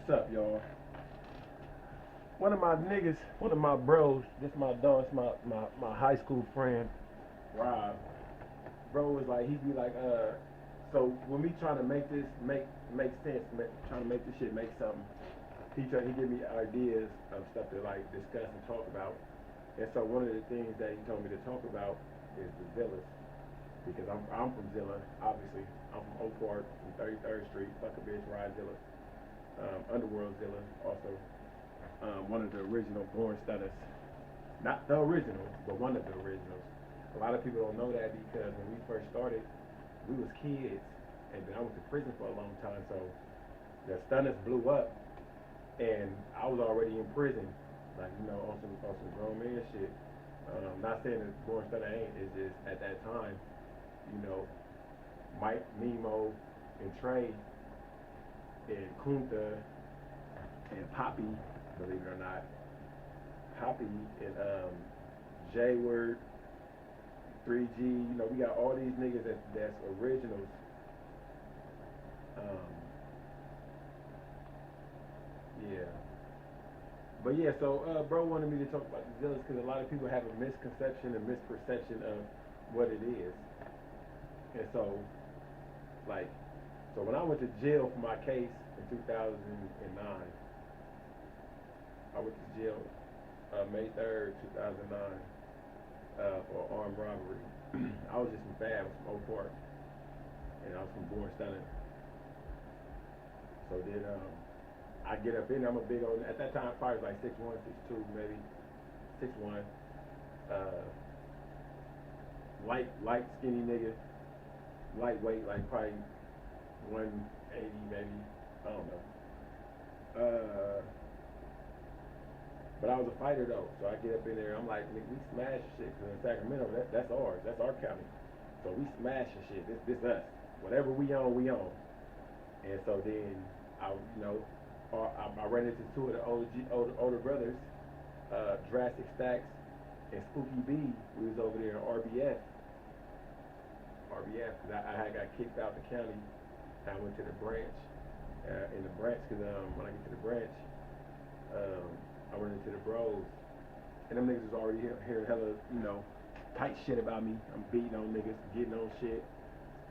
What's up, y'all? One of my niggas, one of my bros, this my dog, it's my high school friend, Rob. Bro was like, he'd be like, so when we trying to make this make sense, trying to make this shit make something, he give me ideas of stuff to like discuss and talk about. And so one of the things that he told me to talk about is the Zillas, because I'm from Zilla, obviously. I'm from Oak Park, from 33rd Street, fuck a bitch, ride Zilla. Underworld Zilla, also. One of the original Born Stunners. Not the original, but one of the originals. A lot of people don't know that because when we first started, we was kids, and then I went to prison for a long time, so the Stunners blew up, and I was already in prison, like, on some grown man shit. Not saying that Born Stunner ain't, it's just at that time, Mike, Nemo, and Trey, and Kunta, and Poppy, believe it or not, Poppy and J-Word, 3G, we got all these niggas that's originals. Yeah. But yeah, so bro wanted me to talk about the Zillas because a lot of people have a misconception and misperception of what it is. And so, like, so when I went to jail for my case in 2009, I went to jail May 3rd, 2009, for armed robbery. I was just from Fab, I was from Oak Park, and I was from Born Stunning. So then I get up in there, I'm a big old, at that time probably was like 6'1", 6'2", maybe 6'1", light skinny nigga, lightweight, like probably 180 maybe, I don't know. But I was a fighter though, so I get up in there. I'm like, we smash shit. Cause in Sacramento, that's ours. That's our county. So we smashing shit. This us. Whatever we own, we own. And so then I ran into two of the older brothers, Drastic Stacks and Spooky B. We was over there in RBF. Cause I had got kicked out the county. I went to the branch. In the branch, cause when I get to the branch, I run into the bros, and them niggas was already hearing hella, tight shit about me. I'm beating on niggas, getting on shit,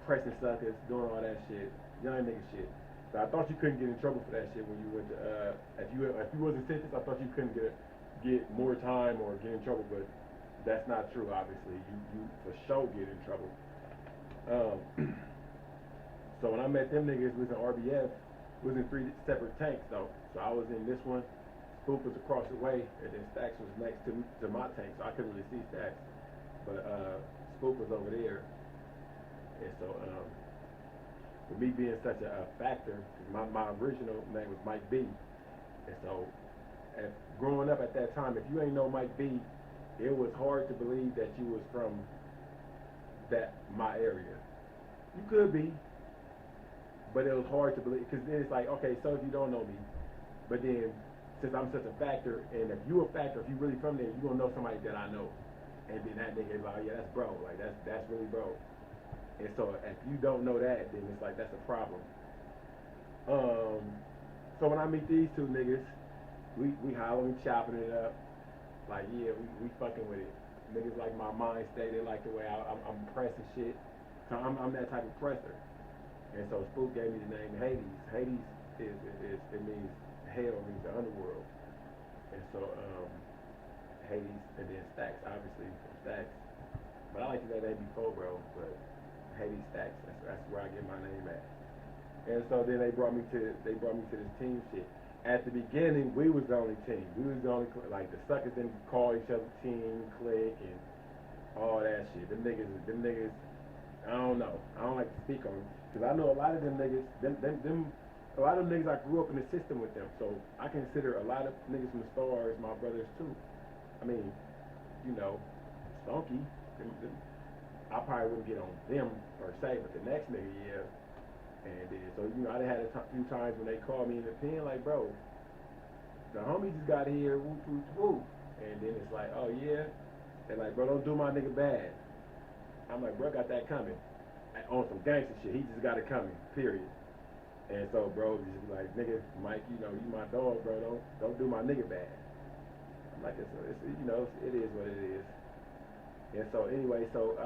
pressing suckers, doing all that shit, young nigga shit. So I thought you couldn't get in trouble for that shit when you went to, if you wasn't sentenced, I thought you couldn't get more time or get in trouble, but that's not true, obviously. You for sure get in trouble. So when I met them niggas, we was in RBF, we was in 3 separate tanks though. So I was in this one, Spook was across the way, and then Stacks was next to my tank, so I couldn't really see Stacks. But Spook was over there, and so with me being such a factor, my original name was Mike B, and so growing up at that time, if you ain't know Mike B, it was hard to believe that you was from my area. You could be, but it was hard to believe, because then it's like, okay, so if you don't know me, but then since I'm such a factor, and if you a factor, if you really from there, you gonna know somebody that I know, and then that nigga is like, oh, yeah, that's bro, like that's really bro. And so if you don't know that, then it's like that's a problem. So when I meet these two niggas, we hollering, chopping it up, like yeah, we fucking with it. Niggas like my mind state, they like the way I'm pressing shit. So I'm that type of presser. And so Spook gave me the name Hades. Hades is it means hell, means the underworld. And so Hades, and then Stacks, obviously from Stacks. But I like that name before, bro. But Hades Stacks, that's where I get my name at. And so then they brought me to this team shit. At the beginning, we was the only team. We was the only, like, the suckers didn't call each other team, click, and all that shit. Them niggas, I don't know. I don't like to speak on them. Because I know a lot of them niggas, a lot of them niggas, I grew up in the system with them. So I consider a lot of niggas from the stars my brothers too. I mean, Stonky, I probably wouldn't get on them per se, but the next nigga, yeah. And then, so, I done had a few times when they called me in the pen, like, bro, the homie just got here, woo, woo, woo. And then it's like, oh, yeah? They're like, bro, don't do my nigga bad. I'm like, bro, got that coming. On some gangster shit, he just got it coming, period. And so bro just be like, nigga, Mike, you know, you my dog, bro. Don't do my nigga bad. I'm like, it's you know, it is what it is. And so anyway, so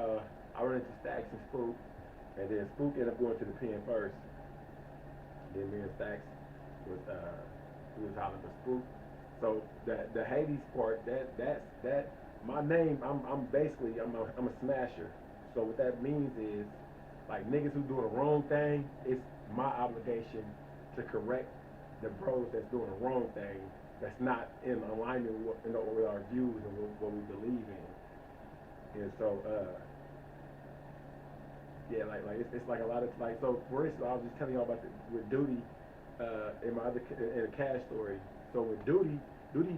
I run into Stacks and Spook, and then Spook ended up going to the pen first. Then me and Stacks was we was hollering for Spook. So the Hades part, that my name, I'm basically I'm a smasher. So what that means is like niggas who doing the wrong thing, it's my obligation to correct the bros that's doing the wrong thing, that's not in alignment with, you know, with our views and what we believe in. And so yeah, like it's like a lot of like, so for instance, I was just telling y'all about with Duty in my other in a cash story. So with Duty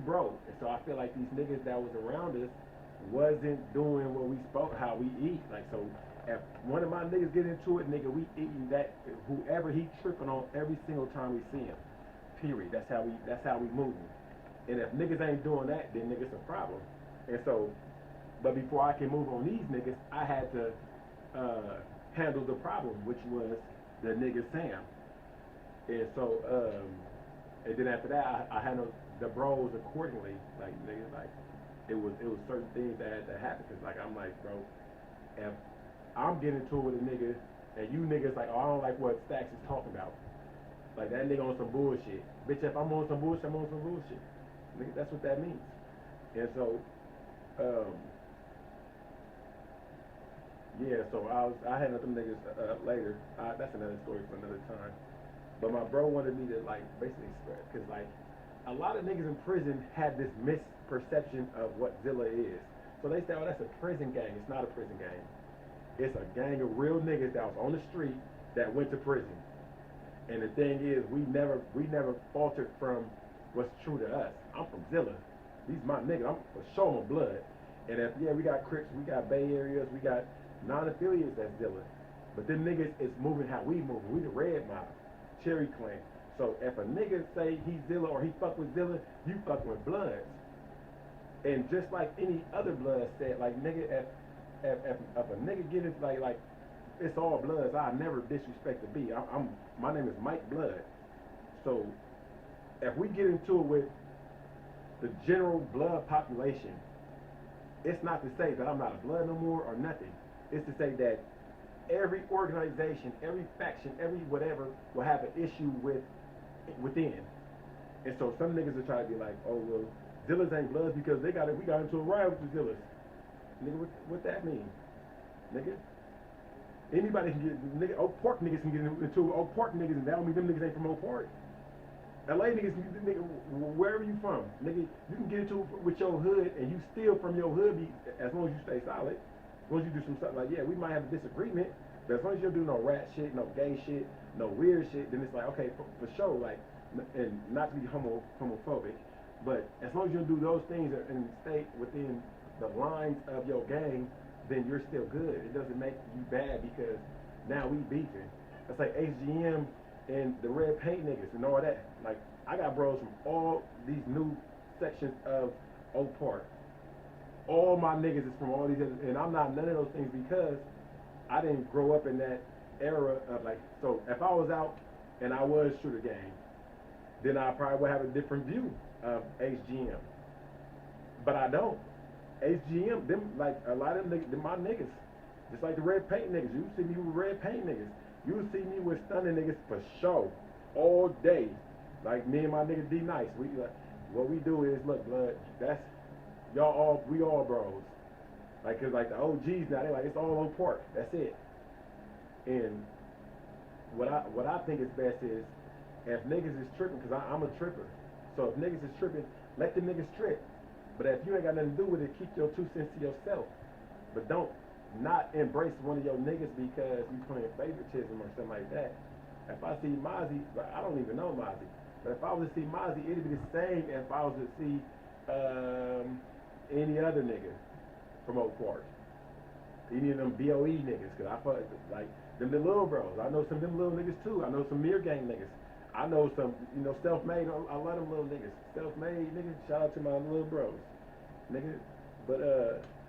broke, and so I feel like these niggas that was around us wasn't doing what we spoke, how we eat. Like, so if one of my niggas get into it, nigga, we eating that whoever he tripping on every single time we see him. Period. That's how we moving. And if niggas ain't doing that, then niggas a problem. And so, but before I can move on these niggas, I had to handle the problem, which was the nigga Sam. And so, and then after that, I handled the bros accordingly. Like niggas, like it was certain things that had to happen. Cause like I'm like, bro, if I'm getting into it with a nigga, and you niggas like, oh, I don't like what Stacks is talking about. Like that nigga on some bullshit. Bitch, if I'm on some bullshit, I'm on some bullshit. Nigga, that's what that means. And so, yeah, so I had them niggas later. That's another story for another time. But my bro wanted me to like basically express, cause like a lot of niggas in prison had this misperception of what Zilla is. So they say, oh, that's a prison gang. It's not a prison gang. It's a gang of real niggas that was on the street that went to prison. And the thing is, we never faltered from what's true to us. I'm from Zilla. These my niggas. I'm for sure my blood. And if yeah, we got Crips, we got Bay Areas, we got non-affiliates that's Zilla. But them niggas is moving how we move. We the Red Mob, Cherry Clan. So if a nigga say he's Zilla or he fuck with Zilla, you fuck with Bloods. And just like any other blood said, like nigga, if a nigga get it like it's all Bloods, I never disrespect the B. My name is Mike Blood. So if we get into it with the general blood population, it's not to say that I'm not a blood no more or nothing. It's to say that every organization, every faction, every whatever will have an issue within. And so some niggas will try to be like, oh well, Zillas ain't Bloods because we got into a riot with the Zillas. Nigga, what that mean? Nigga? Anybody can get, nigga, Oak Park niggas can get into Oak Park niggas, and that don't mean them niggas ain't from Oak Park. LA niggas, nigga, wherever you from, nigga, you can get into it with your hood, and you steal from your hood as long as you stay solid. As long as you do some stuff like, yeah, we might have a disagreement, but as long as you don't do no rat shit, no gay shit, no weird shit, then it's like, okay, for sure, like, and not to be homophobic, but as long as you don't do those things and stay within the lines of your gang, then you're still good. It doesn't make you bad because now we beefing. That's like HGM and the red paint niggas and all that. Like, I got bros from all these new sections of Oak Park. All my niggas is from all these other, and I'm not none of those things because I didn't grow up in that era of like, so if I was out and I was shooter gang, then I probably would have a different view of HGM. But I don't. HGM, them, like, a lot of them niggas, them my niggas. Just like the red paint niggas. You see me with red paint niggas. You see me with stunning niggas for sure. All day. Like me and my nigga D Nice. We like, what we do is, look, blood, that's, we all bros. Like, cause like the OGs now, they like, it's all on pork. That's it. And what I think is best is, if niggas is tripping, cause I'm a tripper. So if niggas is tripping, let the niggas trip. But if you ain't got nothing to do with it, keep your 2 cents to yourself. But don't not embrace one of your niggas because you playing favoritism or something like that. If I see Mozzie, I don't even know Mozzie. But if I was to see Mozzie, it'd be the same if I was to see any other nigga from Oak Park. Any of them BOE niggas, cause I fuck like them the little bros. I know some of them little niggas too. I know some Mirror Gang niggas. I know some, self-made. I love them little niggas. Self-made niggas. Shout out to my little bros, nigga. But